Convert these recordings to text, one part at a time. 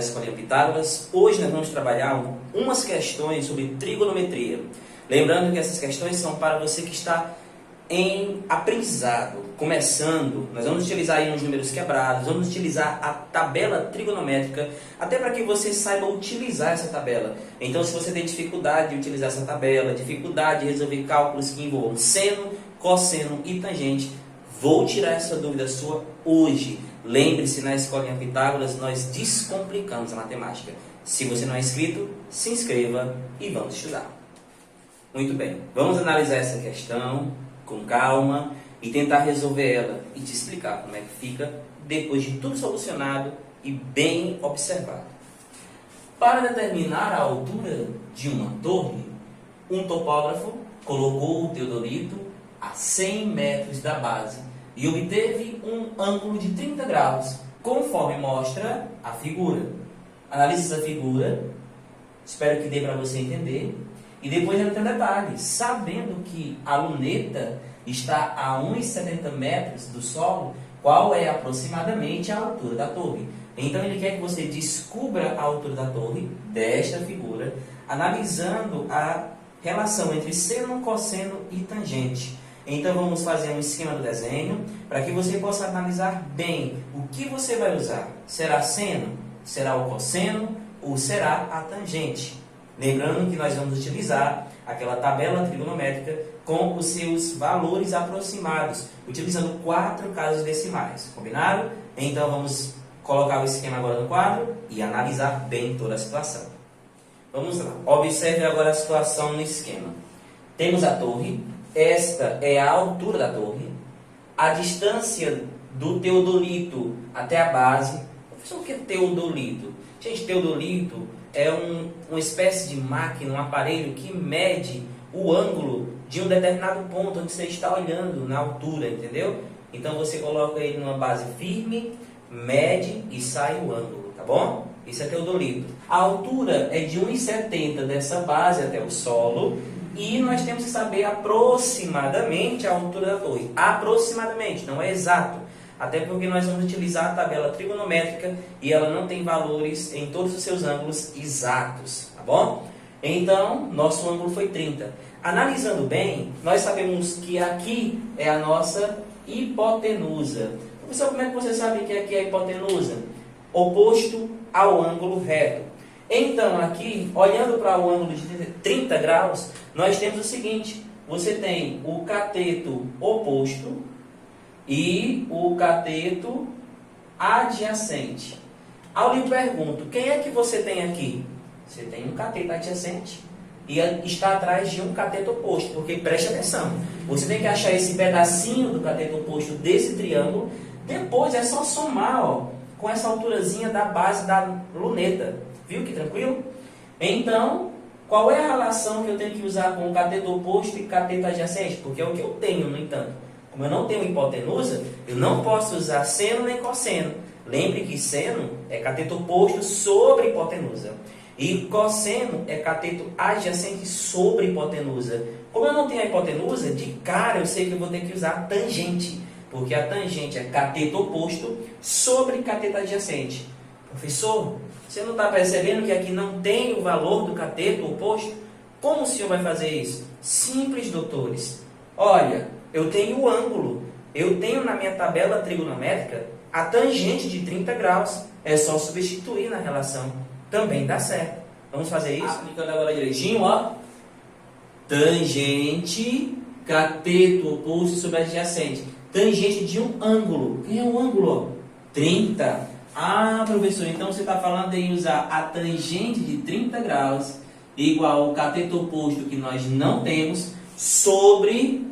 Escolinha Pitágoras. Hoje nós vamos trabalhar umas questões sobre trigonometria. Lembrando que essas questões são para você que está em aprendizado, começando. Nós vamos utilizar aí uns números quebrados, vamos utilizar a tabela trigonométrica, até para que você saiba utilizar essa tabela. Então, se você tem dificuldade de utilizar essa tabela, dificuldade de resolver cálculos que envolvam seno, cosseno e tangente, vou tirar essa dúvida sua hoje. Lembre-se, na Escolinha Pitágoras nós descomplicamos a matemática. Se você não é inscrito, se inscreva e vamos estudar. Muito bem, vamos analisar essa questão com calma e tentar resolver ela e te explicar como é que fica depois de tudo solucionado e bem observado. Para determinar a altura de uma torre, um topógrafo colocou o teodolito a 100 metros da base e obteve um ângulo de 30 graus, conforme mostra a figura. Analise essa figura, espero que dê para você entender. E depois entra um detalhe, sabendo que a luneta está a 1,70 metros do solo, qual é aproximadamente a altura da torre? Então ele quer que você descubra a altura da torre desta figura, analisando a relação entre seno, cosseno e tangente. Então vamos fazer um esquema do desenho, para que você possa analisar bem o que você vai usar. Será seno? Será o cosseno? Ou será a tangente? Lembrando que nós vamos utilizar aquela tabela trigonométrica com os seus valores aproximados, utilizando 4 casas decimais. Combinado? Então vamos colocar o esquema agora no quadro e analisar bem toda a situação. Vamos lá. Observe agora a situação no esquema. Temos a torre. Esta é a altura da torre. A distância do teodolito até a base. Professor, o que é teodolito? Gente, teodolito é uma espécie de máquina, um aparelho que mede o ângulo de um determinado ponto onde você está olhando na altura, entendeu? Então você coloca ele numa base firme, mede e sai o ângulo, tá bom? Isso é teodolito. A altura é de 1,70 dessa base até o solo e nós temos que saber aproximadamente a altura da torre. Aproximadamente, não é exato. Até porque nós vamos utilizar a tabela trigonométrica e ela não tem valores em todos os seus ângulos exatos, tá bom? Então, nosso ângulo foi 30. Analisando bem, nós sabemos que aqui é a nossa hipotenusa. Professor, como é que você sabe que aqui é a hipotenusa? Oposto ao ângulo reto. Então, aqui, olhando para o ângulo de 30 graus, nós temos o seguinte: você tem o cateto oposto e o cateto adjacente. Ao lhe pergunto, quem é que você tem aqui? Você tem um cateto adjacente e está atrás de um cateto oposto, porque preste atenção, você tem que achar esse pedacinho do cateto oposto desse triângulo, depois é só somar, ó, com essa alturazinha da base da luneta. Viu que tranquilo? Então, qual é a relação que eu tenho que usar com o cateto oposto e cateto adjacente? Porque é o que eu tenho, no entanto. Como eu não tenho hipotenusa, eu não posso usar seno nem cosseno. Lembre que seno é cateto oposto sobre hipotenusa. E cosseno é cateto adjacente sobre hipotenusa. Como eu não tenho a hipotenusa, de cara eu sei que eu vou ter que usar a tangente. Porque a tangente é cateto oposto sobre cateto adjacente. Professor, você não está percebendo que aqui não tem o valor do cateto oposto? Como o senhor vai fazer isso? Simples, doutores. Olha, eu tenho o ângulo. Eu tenho na minha tabela trigonométrica a tangente de 30 graus. É só substituir na relação. Também dá certo. Vamos fazer isso? Aplicando agora direitinho, ó. Tangente, cateto oposto sobre adjacente. Tangente de um ângulo. Quem é o ângulo? 30. Ah, professor, então você está falando em usar a tangente de 30 graus igual ao cateto oposto que nós não temos sobre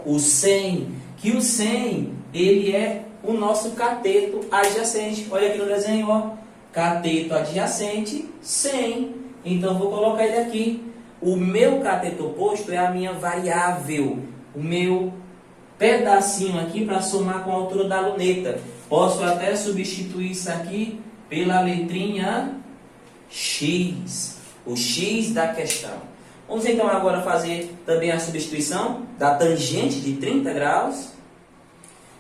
o 100. Que o 100, ele é o nosso cateto adjacente. Olha aqui no desenho, ó. Cateto adjacente, 100. Então, vou colocar ele aqui. O meu cateto oposto é a minha variável. O meu pedacinho aqui para somar com a altura da luneta. Posso até substituir isso aqui pela letrinha X. O X da questão. Vamos então agora fazer também a substituição da tangente de 30 graus.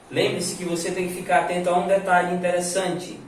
Lembre-se que você tem que ficar atento a um detalhe interessante.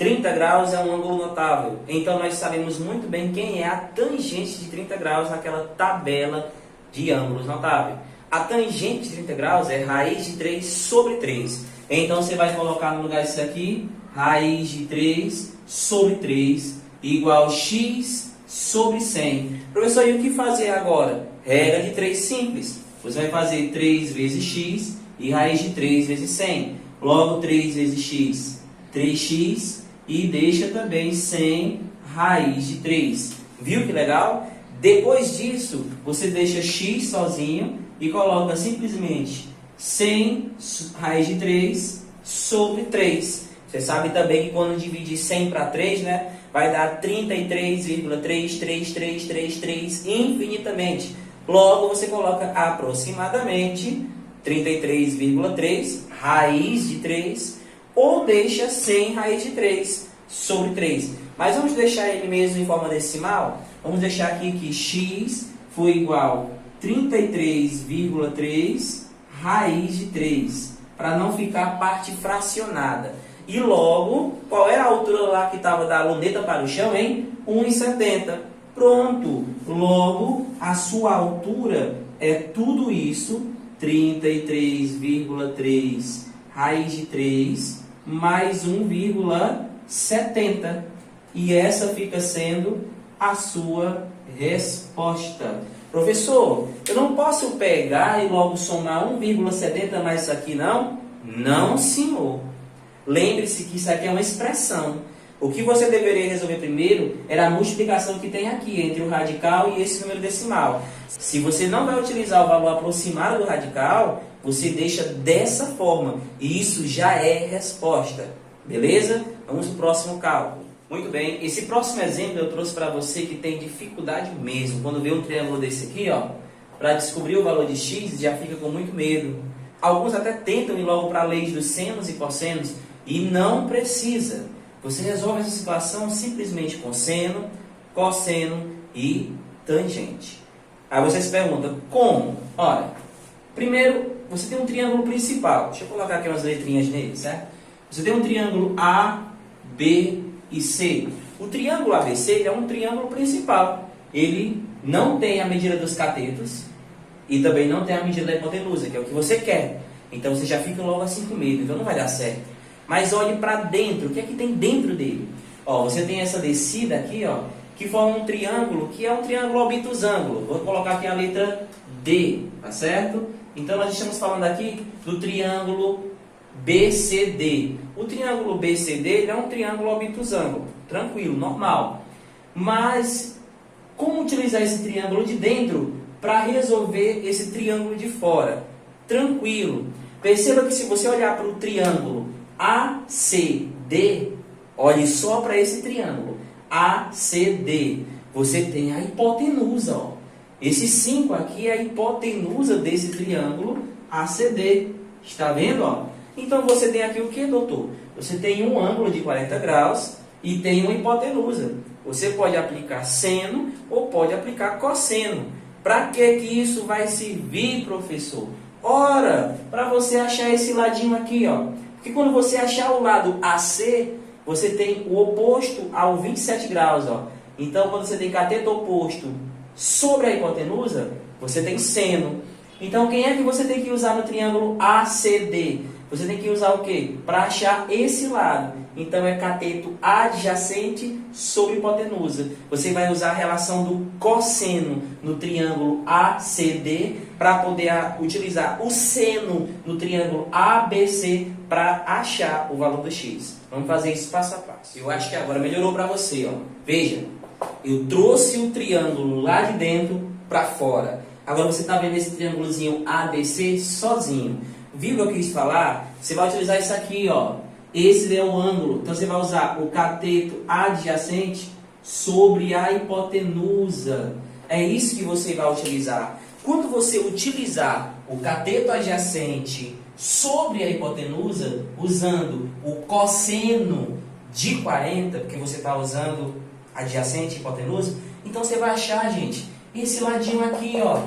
30 graus é um ângulo notável. Então nós sabemos muito bem quem é a tangente de 30 graus naquela tabela de ângulos notáveis. A tangente de 30 graus é raiz de 3 sobre 3. Então você vai colocar no lugar disso aqui, raiz de 3 sobre 3 igual x sobre 100. Professor, e o que fazer agora? Regra de 3 simples. Você vai fazer 3 vezes x e raiz de 3 vezes 100. Logo 3 vezes x, 3x e deixa também 100 raiz de 3. Viu que legal? Depois disso, você deixa x sozinho e coloca simplesmente 100 raiz de 3 sobre 3. Você sabe também que quando dividir 100 para 3, né, vai dar 33,33333 infinitamente. Logo, você coloca aproximadamente 33,3 raiz de 3 ou deixa 100 raiz de 3 sobre 3. Mas vamos deixar ele mesmo em forma decimal? Vamos deixar aqui que x foi igual a 33,3 raiz de 3, para não ficar parte fracionada. E logo, qual era a altura lá que estava da luneta para o chão, hein? 1,70. Pronto! Logo, a sua altura é tudo isso, 33,3 raiz de 3 mais 1,70. E essa fica sendo a sua resposta. Professor, eu não posso pegar e logo somar 1,70 mais isso aqui, não? Não, senhor. Lembre-se que isso aqui é uma expressão. O que você deveria resolver primeiro era a multiplicação que tem aqui entre o radical e esse número decimal. Se você não vai utilizar o valor aproximado do radical, você deixa dessa forma. E isso já é resposta. Beleza? Vamos para o próximo cálculo. Muito bem, esse próximo exemplo eu trouxe para você que tem dificuldade mesmo. Quando vê um triângulo desse aqui, ó, para descobrir o valor de x, já fica com muito medo. Alguns até tentam ir logo para a lei dos senos e cossenos, e não precisa. Você resolve essa situação simplesmente com seno, cosseno e tangente. Aí você se pergunta, como? Olha, primeiro, você tem um triângulo principal. Deixa eu colocar aqui umas letrinhas nele, certo? Você tem um triângulo A, B e C. O triângulo ABC é um triângulo principal. Ele não tem a medida dos catetos e também não tem a medida da hipotenusa, que é o que você quer. Então você já fica logo assim com medo, então não vai dar certo. Mas olhe para dentro, o que é que tem dentro dele? Ó, você tem essa descida aqui, ó, que forma um triângulo, que é um triângulo obtusângulo. Vou colocar aqui a letra D, tá certo? Então nós estamos falando aqui do triângulo BCD. O triângulo BCD é um triângulo obtusângulo, tranquilo, normal. Mas como utilizar esse triângulo de dentro para resolver esse triângulo de fora? Tranquilo. Perceba que se você olhar para o triângulo ACD, olhe só para esse triângulo ACD. Você tem a hipotenusa, ó. Esse 5 aqui é a hipotenusa desse triângulo ACD. Está vendo, ó? Então você tem aqui o que, doutor? Você tem um ângulo de 40 graus e tem uma hipotenusa. Você pode aplicar seno ou pode aplicar cosseno. Para que isso vai servir, professor? Ora, para você achar esse ladinho aqui, ó. Porque quando você achar o lado AC, você tem o oposto ao 27 graus, ó. Então, quando você tem cateto oposto sobre a hipotenusa, você tem seno. Então, quem é que você tem que usar no triângulo ACD? Você tem que usar o quê? Para achar esse lado. Então, é cateto adjacente sobre hipotenusa. Você vai usar a relação do cosseno no triângulo ACD para poder utilizar o seno no triângulo ABC para achar o valor do x. Vamos fazer isso passo a passo. Eu acho que agora melhorou para você, ó. Veja, eu trouxe o triângulo lá de dentro para fora. Agora você está vendo esse triângulozinho ABC sozinho. Viu o que eu quis falar? Você vai utilizar isso aqui, ó. Esse é o ângulo. Então você vai usar o cateto adjacente sobre a hipotenusa. É isso que você vai utilizar. Quando você utilizar o cateto adjacente sobre a hipotenusa, usando o cosseno de 40, porque você está usando adjacente e hipotenusa, então você vai achar, gente, esse ladinho aqui, ó,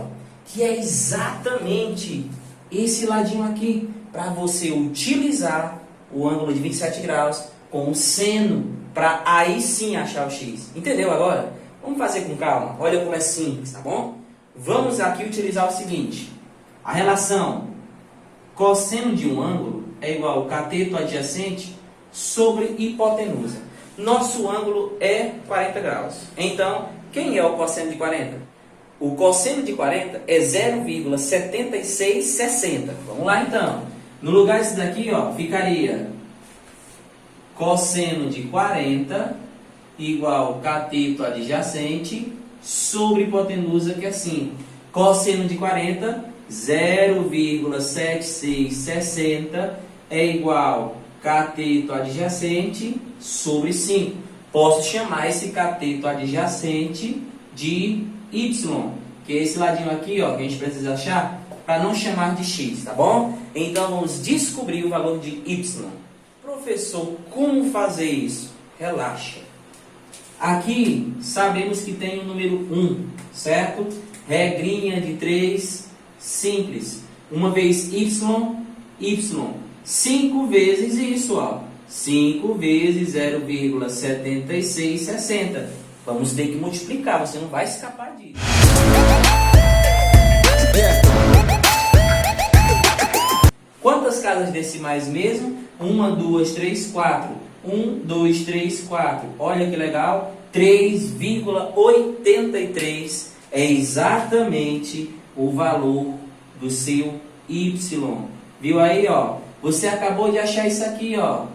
que é exatamente esse ladinho aqui, para você utilizar o ângulo de 27 graus com o seno, para aí sim achar o x. Entendeu agora? Vamos fazer com calma. Olha como é simples, tá bom? Vamos aqui utilizar o seguinte. A relação cosseno de um ângulo é igual ao cateto adjacente sobre hipotenusa. Nosso ângulo é 40 graus. Então, quem é o cosseno de 40? O cosseno de 40 é 0,7660. Vamos lá então. No lugar disso daqui, ó, ficaria cosseno de 40 igual cateto adjacente sobre hipotenusa, que é assim. Cosseno de 40, 0,7660 é igual cateto adjacente sobre 5. Posso chamar esse cateto adjacente de y, que é esse ladinho aqui, ó, que a gente precisa achar, para não chamar de x, tá bom? Então vamos descobrir o valor de y. Professor, como fazer isso? Relaxa. Aqui sabemos que tem o número 1, certo? Regrinha de 3, simples. Uma vez y, 5 vezes isso, ó. 5 vezes 0,7660. Vamos ter que multiplicar, você não vai escapar disso. Quantas casas decimais mesmo? 1, 2, 3, 4. 1, 2, 3, 4. Olha que legal. 3,83 é exatamente o valor do seu y. Viu aí, ó? Você acabou de achar isso aqui, ó.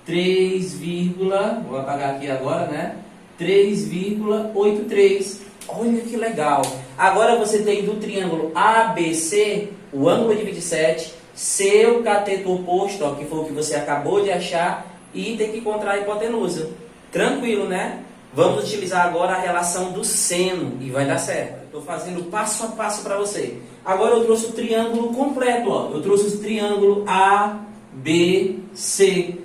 3, vou apagar aqui agora, né? 3,83. Olha que legal. Agora você tem do triângulo ABC, o ângulo de 27, seu cateto oposto, ó, que foi o que você acabou de achar, e tem que encontrar a hipotenusa. Tranquilo, né? Vamos utilizar agora a relação do seno e vai dar certo. Estou fazendo passo a passo para você. Agora eu trouxe o triângulo completo, ó. Eu trouxe o triângulo ABC,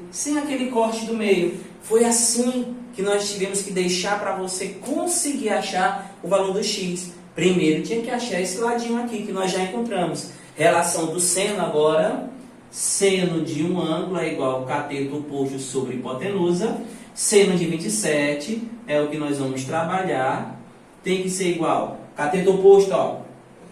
sem aquele corte do meio. Foi assim que nós tivemos que deixar para você conseguir achar o valor do x. Primeiro tinha que achar esse ladinho aqui que nós já encontramos. Relação do seno agora. Seno de um ângulo é igual ao cateto oposto sobre hipotenusa. Seno de 27 é o que nós vamos trabalhar. Tem que ser igual. Cateto oposto, ó,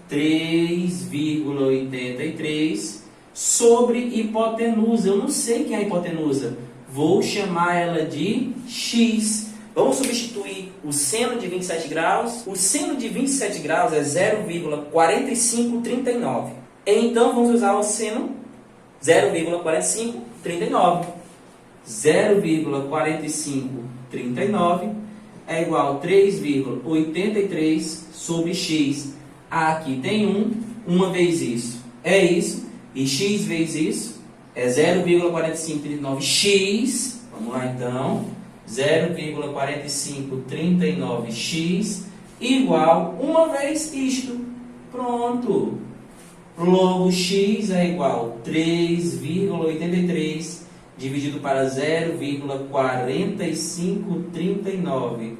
3,83 sobre hipotenusa. Eu não sei quem é a hipotenusa. Vou chamar ela de x. Vamos substituir o seno de 27 graus. O seno de 27 graus é 0,4539. Então, vamos usar o seno 0,4539. 0,4539 é igual a 3,83 sobre x. Aqui tem 1. Uma vez isso é isso. E x vezes isso é 0,4539x. Vamos lá então. 0,4539x igual uma vez isto. Pronto. Logo, x é igual a 3,83 dividido para 0,4539.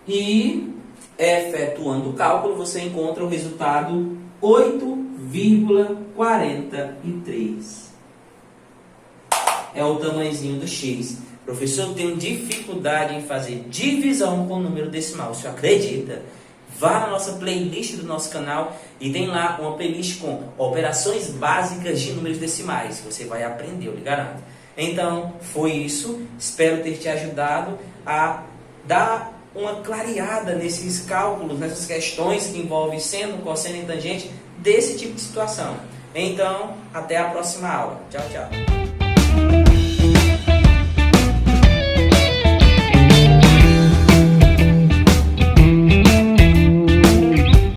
E, efetuando o cálculo, você encontra o resultado 8,43. É o tamanhozinho do x. Professor, eu tenho dificuldade em fazer divisão com número decimal. Você acredita? Vá na nossa playlist do nosso canal e tem lá uma playlist com operações básicas de números decimais. Você vai aprender, eu lhe garanto. Então, foi isso. Espero ter te ajudado a dar uma clareada nesses cálculos, nessas questões que envolvem seno, cosseno e tangente desse tipo de situação. Então, até a próxima aula. Tchau, tchau.